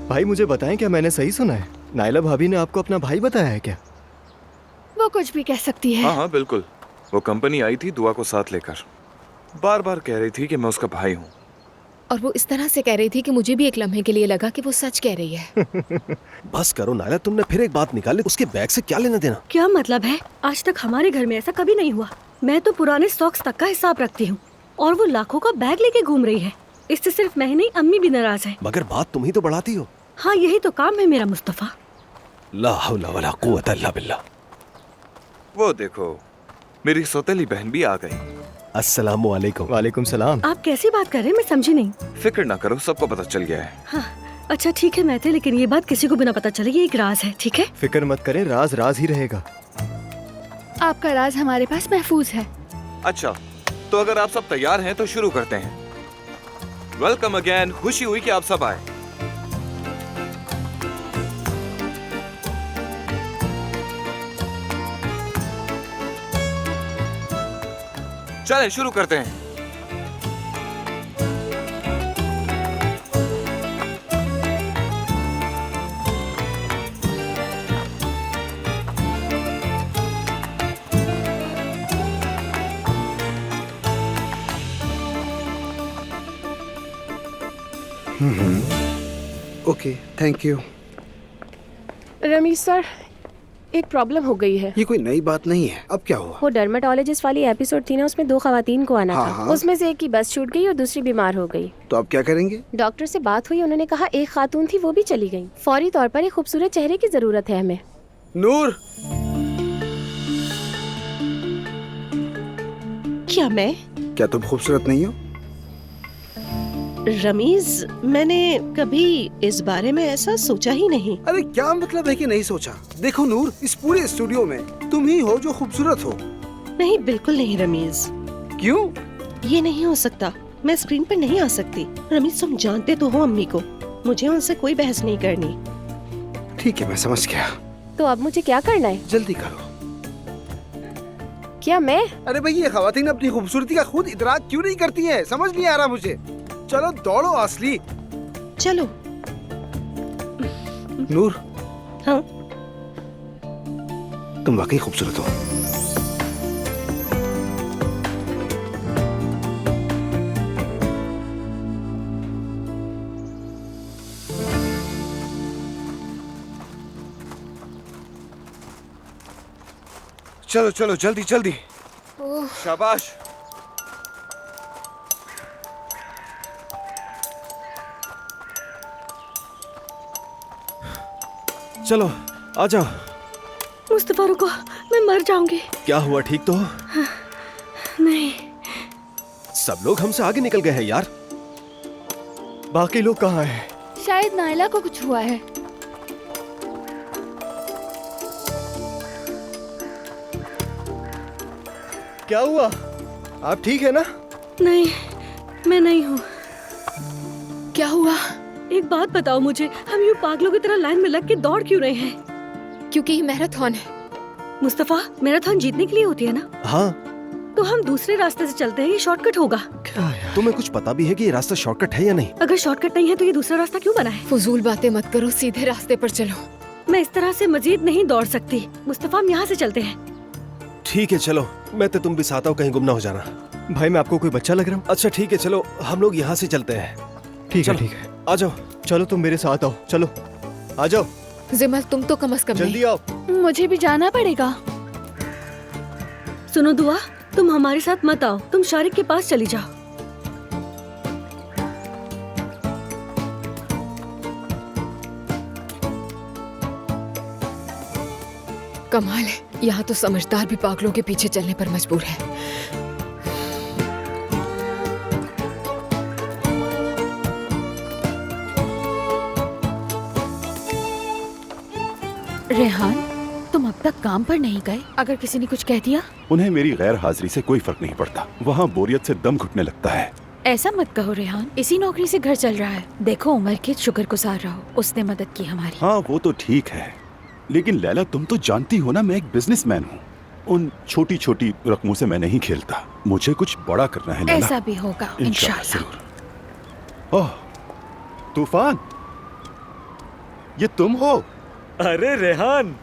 भाई मुझे बताएं, क्या मैंने सही सुना है? नायला भाभी ने आपको अपना भाई बताया है क्या? वो कुछ भी कह सकती है। हाँ हाँ बिल्कुल। वो कंपनी आई थी दुआ को साथ लेकर, बार बार कह रही थी कि मैं उसका भाई हूँ। और वो इस तरह से कह रही थी कि मुझे भी एक लम्हे के लिए लगा कि वो सच कह रही है। बस करो नायला, तुमने फिर एक बात निकाली, उसके बैग से क्या लेना देना? क्या मतलब है? आज तक हमारे घर में ऐसा कभी नहीं हुआ। मैं तो पुराने सॉक्स तक का हिसाब रखती हूँ और वो लाखों का बैग लेके घूम रही है। इससे सिर्फ मैं ही नहीं, अम्मी भी नाराज है। मगर बात तुम ही तो बढ़ाती हो। हाँ, यही तो काम है मेरा मुस्तफा। ला हौला वला कुव्वता इल्ला बिल्लाह। वो देखो, मेरी सौतेली बहन भी आ गई। अस्सलामु अलैकुम। वालेकुम सलाम। आप कैसी बात कर रहे हैं? मैं समझी नहीं। फिक्र ना करो, सबको पता चल गया है। हाँ, अच्छा ठीक है मैं थे, लेकिन ये बात किसी को भी ना पता चले, ये एक राज है, ठीक है? फिक्र मत करें, राज राज ही रहेगा। आपका राज हमारे पास महफूज है। अच्छा, तो अगर आप सब तैयार हैं तो शुरू करते हैं। वेलकम अगेन, खुशी हुई कि आप सब आए। चलें शुरू करते हैं। Okay, thank you. Rameez sir, एक प्रॉब्लम हो गई है। ये कोई नई बात नहीं है। अब क्या हुआ? वो डर्मेटोलॉजिस्ट वाली एपिसोड थी ना, उसमें 2 खवातीन को आना था। हाँ। उसमें से एक की बस छूट गई और दूसरी बीमार हो गई। तो अब क्या करेंगे? डॉक्टर से बात हुई, उन्होंने कहा एक खातून थी वो भी चली गई। फौरी तौर पर एक खूबसूरत चेहरे की जरूरत है हमें। नूर, क्या मैं? क्या तुम खूबसूरत नहीं हो? रमीज, मैंने कभी इस बारे में ऐसा सोचा ही नहीं। अरे क्या मतलब है कि नहीं सोचा? देखो नूर, इस पूरे स्टूडियो में तुम ही हो जो खूबसूरत हो। नहीं, बिल्कुल नहीं रमीज। क्यों? ये नहीं हो सकता, मैं स्क्रीन पर नहीं आ सकती। रमीज, तुम जानते तो हो अम्मी को, मुझे उनसे कोई बहस नहीं करनी। ठीक है, मैं समझ गया। तो अब मुझे क्या करना है? जल्दी करो। क्या मैं? अरे भाई, ये खवातीन अपनी खूबसूरती का खुद इदराक क्यों नहीं करती हैं? समझ नहीं आ रहा मुझे। चलो दौड़ो असली। चलो। नूर। हाँ? तुम वाकई खूबसूरत हो। चलो चलो जल्दी जल्दी। शाबाश। चलो आ जाओ। मुस्तफा रुको, मैं मर जाऊंगी। क्या हुआ, ठीक तो हो? नहीं। सब लोग हमसे आगे निकल गए हैं यार। बाकी लोग कहाँ हैं? शायद नायला को कुछ हुआ है। क्या हुआ? आप ठीक है ना? नहीं, मैं नहीं हूँ। क्या हुआ? एक बात बताओ मुझे, हम यूँ पागलों की तरह लाइन में लग के दौड़ क्यों रहे हैं? क्योंकि ये मैराथन है। मुस्तफा, मैराथन जीतने के लिए होती है ना? हाँ। तो हम दूसरे रास्ते से चलते हैं, ये शॉर्टकट होगा। क्या यार? तुम्हें कुछ पता भी है कि ये रास्ता शॉर्टकट है या नहीं? अगर शॉर्टकट नहीं है तो ये दूसरा रास्ता क्यों बना है? फजूल बातें मत करो, सीधे रास्ते पर चलो। मैं इस तरह से मजीद नहीं दौड़ सकती। मुस्तफा, हम यहाँ से चलते हैं। ठीक है चलो, मैं तो तुम भी साथ आओ, कहीं गुम ना हो जाना। भाई मैं आपको कोई बच्चा लग रहा हूँ? अच्छा ठीक है, चलो हम लोग यहाँ से चलते हैं। ठीक है चलो। ठीक है। आ जाओ। चलो तुम मेरे साथ आओ, चलो आ जाओ। जिमल, तुम तो कम से कम जल्दी आओ। मुझे भी जाना पड़ेगा। सुनो दुआ, तुम हमारे साथ मत आओ, तुम शारिक के पास चली जाओ। कमाल है, यहाँ तो समझदार भी पागलों के पीछे चलने पर मजबूर है। रेहान, तुम अब तक काम पर नहीं गए? अगर किसी ने कुछ कह दिया? उन्हें मेरी गैर हाजिरी से कोई फर्क नहीं पड़ता। वहाँ बोरियत से दम घुटने लगता है। ऐसा मत कहो रेहान, इसी नौकरी से घर चल रहा है। देखो उमर के शुक्रगुजार रहो, उसने मदद की हमारी। हाँ वो तो ठीक है, लेकिन लैला तुम तो जानती हो ना, मैं एक बिजनेसमैन हूँ। उन छोटी छोटी रकमों से मैं नहीं खेलता, मुझे कुछ बड़ा करना है लैला। ऐसा भी होगा इंशाल्लाह। जरूर। ओह तूफान, ये तुम हो? अरे रेहान,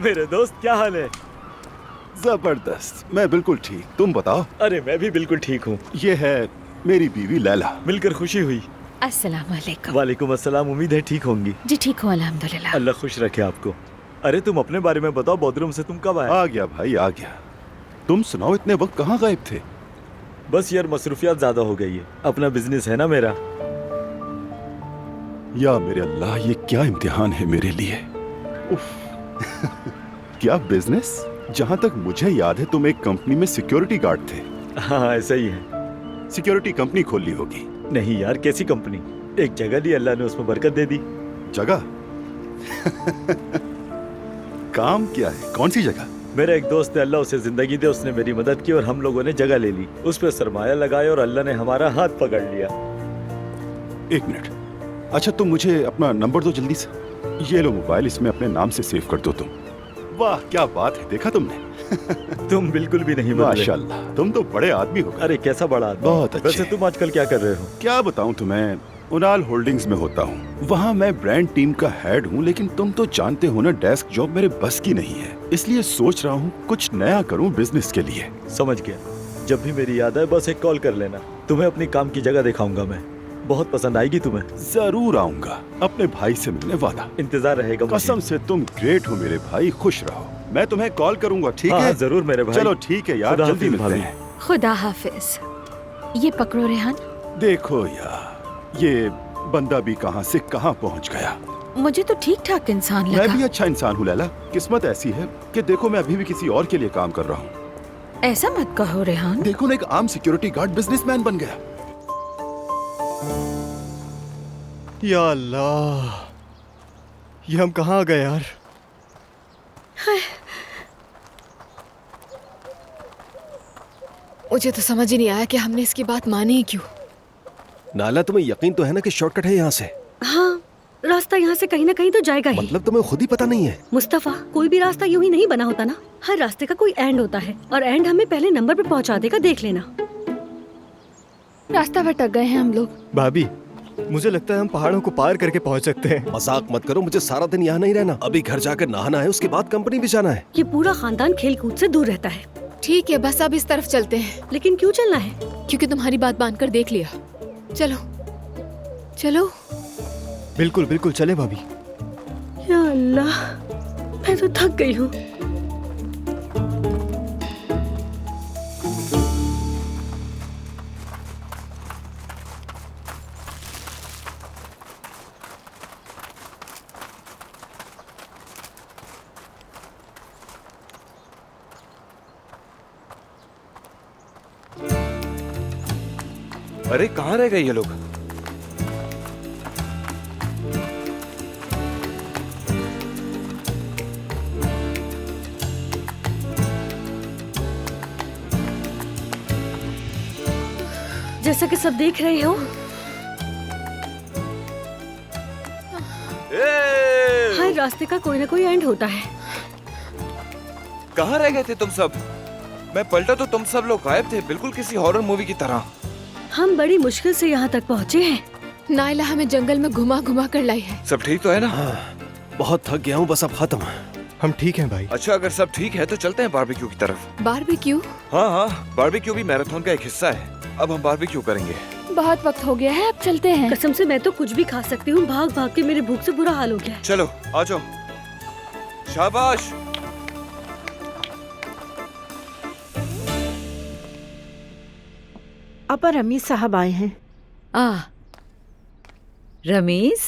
मेरे दोस्त क्या हाल है? जबरदस्त, मैं बिल्कुल ठीक। तुम बताओ। अरे मैं भी बिल्कुल ठीक हूँ। ये है मेरी बीवी लैला। मिलकर खुशी हुई। अस्सलाम वालेकुम। वालेकुम अस्सलाम। उम्मीद है ठीक होंगी। जी ठीक हूँ अल्हम्दुलिल्लाह। अल्लाह खुश रखे आपको। अरे तुम अपने बारे में बताओ, बॉदरूम से तुम कब आए? आ गया भाई, आ गया। तुम सुनाओ, इतने वक्त कहाँ गायब थे? बस यार मसरूफियात ज्यादा हो गई है, अपना बिजनेस है ना मेरा। या मेरे अल्लाह, ये क्या इम्तिहान है मेरे लिए। उफ। क्या बिजनेस? जहाँ तक मुझे याद है तुम एक कंपनी में सिक्योरिटी गार्ड थे। हाँ ऐसा ही है। सिक्योरिटी कंपनी खोल ली होगी। नहीं यार, कैसी कंपनी, एक जगह ली, अल्लाह ने उसमें बरकत दे दी। जगह? काम क्या है? कौन सी जगह? मेरा एक दोस्त है, अल्लाह उसे जिंदगी दे, उसने मेरी मदद की और हम लोगों ने जगह ले ली, उस पर सरमाया लगाया और अल्लाह ने हमारा हाथ पकड़ लिया। एक मिनट। अच्छा तुम मुझे अपना नंबर दो जल्दी से। ये लो मोबाइल, इसमें अपने नाम से सेव कर दो तुम। वाह क्या बात है, देखा तुमने? तुम बिल्कुल भी नहीं बदले। माशाल्लाह, तुम तो बड़े आदमी हो। अरे कैसा बड़ा आदमी? बहुत अच्छे। वैसे तुम आजकल क्या कर रहे हो? क्या बताऊं तुम्हें, उनाल होल्डिंग्स में होता हूँ। वहाँ मैं ब्रांड टीम का हेड हूँ, लेकिन तुम तो जानते हो ना, डेस्क जॉब मेरे बस की नहीं है। इसलिए सोच रहा हूँ कुछ नया करूँ बिजनेस के लिए। समझ गया। जब भी मेरी याद आए बस एक कॉल कर लेना, तुम्हें अपनी काम की जगह दिखाऊंगा मैं, बहुत पसंद आएगी तुम्हें। जरूर आऊंगा, अपने भाई से मिलने वादा। इंतजार रहेगा। कसम से तुम ग्रेट हो मेरे भाई, खुश रहो। मैं तुम्हें कॉल करूंगा, ठीक है? जरूर मेरे भाई। चलो ठीक है यार, जल्दी मिलते हैं। खुदा हाफिज। ये पकड़ो रेहान। देखो यार, ये बंदा भी कहां से कहां पहुंच गया। मुझे तो ठीक ठाक इंसान लगा। मैं भी अच्छा इंसान हूँ लैला। किस्मत ऐसी है कि देखो मैं अभी भी किसी और के लिए काम कर रहा हूँ। ऐसा मत कहो रेहान। देखो ना, एक आम सिक्योरिटी गार्ड बिजनेसमैन बन गया। या अल्लाह, ये हम कहाँ आ गए यार। मुझे तो समझ ही नहीं आया कि हमने इसकी बात मानी ही क्यों। नाला, तुम्हें यकीन तो है ना कि शॉर्टकट है यहाँ से? हाँ, रास्ता यहाँ से कहीं ना कहीं तो जाएगा ही। मतलब तुम्हें खुद ही पता नहीं है? मुस्तफा, कोई भी रास्ता यूं ही नहीं बना होता ना, हर रास्ते का कोई एंड होता है और एंड हमें पहले नंबर पे पहुँचा देगा, देख लेना। रास्ता भटक गए हैं हम लोग। भाभी, मुझे लगता है हम पहाड़ों को पार करके पहुंच सकते हैं। मजाक मत करो, मुझे सारा दिन यहाँ नहीं रहना। अभी घर जाकर नहाना है, उसके बाद कंपनी भी जाना है। ये पूरा खानदान खेल कूद से दूर रहता है। ठीक है, बस अब इस तरफ चलते हैं। लेकिन क्यों चलना है? क्योंकि तुम्हारी बात बांध कर देख लिया। चलो चलो। बिल्कुल बिल्कुल, चले भाभी। या अल्लाह, मैं तो थक गई हूँ। अरे कहाँ रह गए ये लोग? जैसा कि सब देख रहे हो, हर रास्ते का कोई ना कोई एंड होता है। कहाँ रह गए थे तुम सब? मैं पलटा तो तुम सब लोग गायब थे, बिल्कुल किसी हॉरर मूवी की तरह। हम बड़ी मुश्किल से यहाँ तक पहुँचे हैं। नायला हमें जंगल में घुमा घुमा कर लाई है। सब ठीक तो है ना? बहुत थक गया हूँ, बस अब खत्म। हम ठीक हैं भाई। अच्छा, अगर सब ठीक है तो चलते हैं बारबेक्यू की तरफ। बारबेक्यू? हाँ हाँ, बारबेक्यू भी मैराथन का एक हिस्सा है। अब हम बारबेक्यू करेंगे। बहुत वक्त हो गया है, अब चलते हैं। कसम से मैं तो कुछ भी खा सकती हूँ, भाग भाग के मेरे भूख से बुरा हाल हो गया है। चलो आ जाओ। शाबाश। अब रमीज साहब आए हैं। रमीज,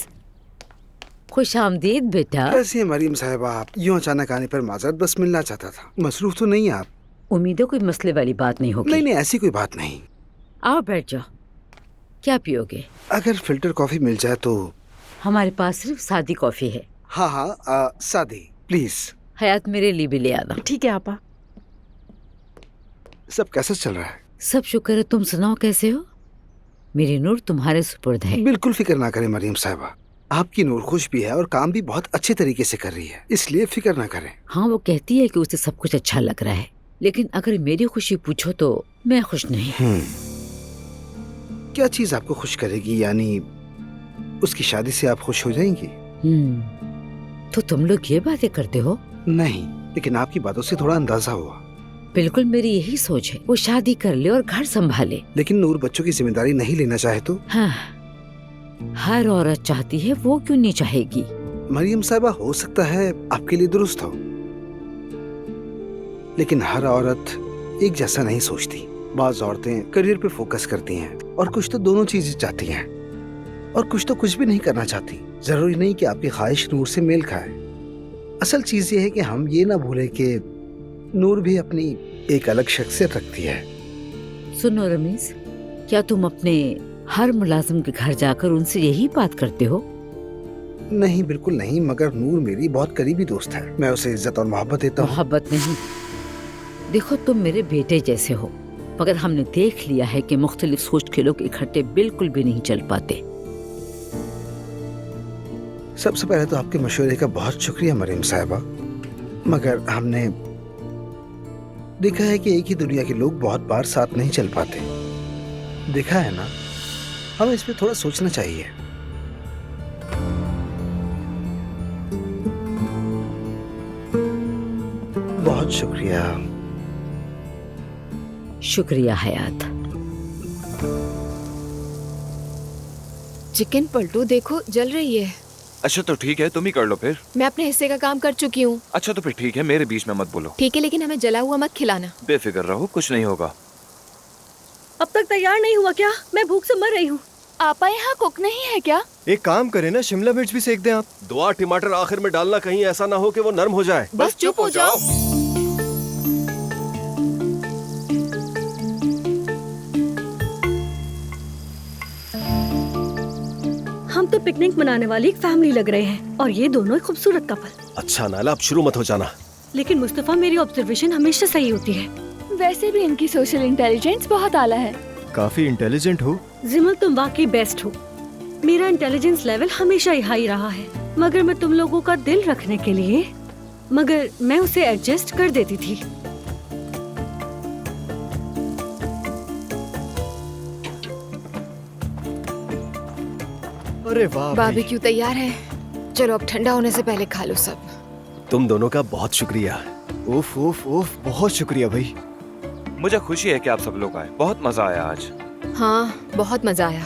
खुश आमदीद बेटा। कैसी है मरीम साहिबा आप? यूँ अचानक आने पर माजरत, बस मिलना चाहता था। मसरूफ तो नहीं आप? उम्मीद है कोई मसले वाली बात नहीं होगी। नहीं नहीं, ऐसी कोई बात नहीं। आओ बैठ जाओ। क्या पियोगे? अगर फिल्टर कॉफी मिल जाए तो। हमारे पास सिर्फ सादी कॉफी है। हाँ हाँ, सादी प्लीज। हयात, मेरे लिए भी ले आना। ठीक है आपा। सब कैसा चल रहा है? सब शुक्र है, तुम सुनाओ कैसे हो? मेरी नूर तुम्हारे सुपुर्द है। बिल्कुल फिक्र ना करें मरीम साहिबा, आपकी नूर खुश भी है और काम भी बहुत अच्छे तरीके से कर रही है, इसलिए फिक्र ना करें। हाँ, वो कहती है कि उसे सब कुछ अच्छा लग रहा है, लेकिन अगर मेरी खुशी पूछो तो मैं खुश नहीं। क्या चीज आपको खुश करेगी? यानी उसकी शादी से आप खुश हो जाएंगी? तो तुम लोग ये बातें करते हो? नहीं, लेकिन आपकी बातों से थोड़ा अंदाजा हुआ। बिल्कुल मेरी यही सोच है, वो शादी कर ले और घर संभाले। लेकिन नूर बच्चों की जिम्मेदारी नहीं लेना चाहे तो? हाँ, हर औरत चाहती है, वो क्यों नहीं चाहेगी? मरियम साहिबा, हो सकता है आपके लिए दुरुस्त हो, लेकिन हर औरत एक जैसा नहीं सोचती। बाज़ औरतें करियर पे फोकस करती हैं और कुछ तो दोनों चीजें चाहती हैं और कुछ तो कुछ भी नहीं करना चाहती। जरूरी नहीं कि आपकी ख्वाहिश नूर से मेल खाए। असल चीज ये है कि हम ये ना भूले कि नूर भी अपनी एक अलग शख्सियत रखती है। सुनो रमीज, क्या तुम अपने हर मुलाजिम के घर जाकर उनसे यही बात करते हो? नहीं, बिल्कुल नहीं, मगर नूर मेरी बहुत करीबी दोस्त है। मैं उसे इज्जत और मोहब्बत देता हूँ। मोहब्बत नहीं, देखो तुम मेरे बेटे जैसे हो, मगर हमने देख लिया है कि मुख्तलिफ सोच के लोग इकट्ठे बिल्कुल भी नहीं चल पाते। सबसे पहले तो आपके मशवरे का बहुत शुक्रिया मरियम साहिबा, मगर हमने देखा है कि एक ही दुनिया के लोग बहुत बार साथ नहीं चल पाते। देखा है ना, हमें इस पे थोड़ा सोचना चाहिए। बहुत शुक्रिया। शुक्रिया हयात। चिकन पलटू देखो जल रही है। अच्छा तो ठीक है, तुम ही कर लो फिर। मैं अपने हिस्से का काम कर चुकी हूँ। अच्छा तो फिर ठीक है, मेरे बीच में मत बोलो। ठीक है, लेकिन हमें जला हुआ मत खिलाना। बेफिक्र रहो, कुछ नहीं होगा। अब तक तैयार नहीं हुआ क्या? मैं भूख से मर रही हूँ। आपा यहाँ कुक नहीं है क्या? एक काम करें ना, शिमला मिर्च भी सेक दें आप। 2 टमाटर आखिर में डालना, कहीं ऐसा ना हो कि वो नरम हो जाए। बस चुप हो जाओ। हम तो पिकनिक मनाने वाली एक फैमिली लग रहे हैं और ये दोनों एक खूबसूरत कपल। अच्छा नाला, अब शुरू मत हो जाना। लेकिन मुस्तफा, मेरी ऑब्जर्वेशन हमेशा सही होती है। वैसे भी इनकी सोशल इंटेलिजेंस बहुत आला है। काफी इंटेलिजेंट हो। जिमल, तुम वाकई बेस्ट हो। मेरा इंटेलिजेंस लेवल हमेशा ही हाई रहा है, मगर मैं तुम लोगों का दिल रखने के लिए मैं उसे एडजस्ट कर देती थी। अरे वाह, बारबेक्यू तैयार है। चलो अब ठंडा होने से पहले खा लो सब। तुम दोनों का बहुत शुक्रिया। उफ उफ उफ, बहुत शुक्रिया भाई। मुझे खुशी है कि आप सब लोग आए, बहुत मजा आया आज। हाँ, बहुत मजा आया,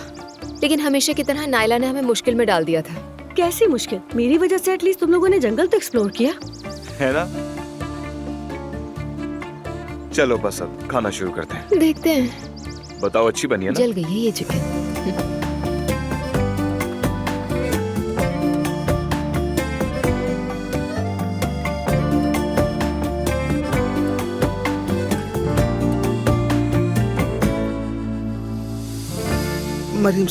लेकिन हमेशा की तरह नायला ने हमें मुश्किल में डाल दिया था। कैसी मुश्किल? मेरी वजह से एटलीस्ट तुम लोगों ने जंगल तो एक्सप्लोर किया, है ना? चलो बस अब खाना शुरू करते हैं। देखते हैं। बताओ, अच्छी बनी है ना? जल गई है ये चिकन। मरियम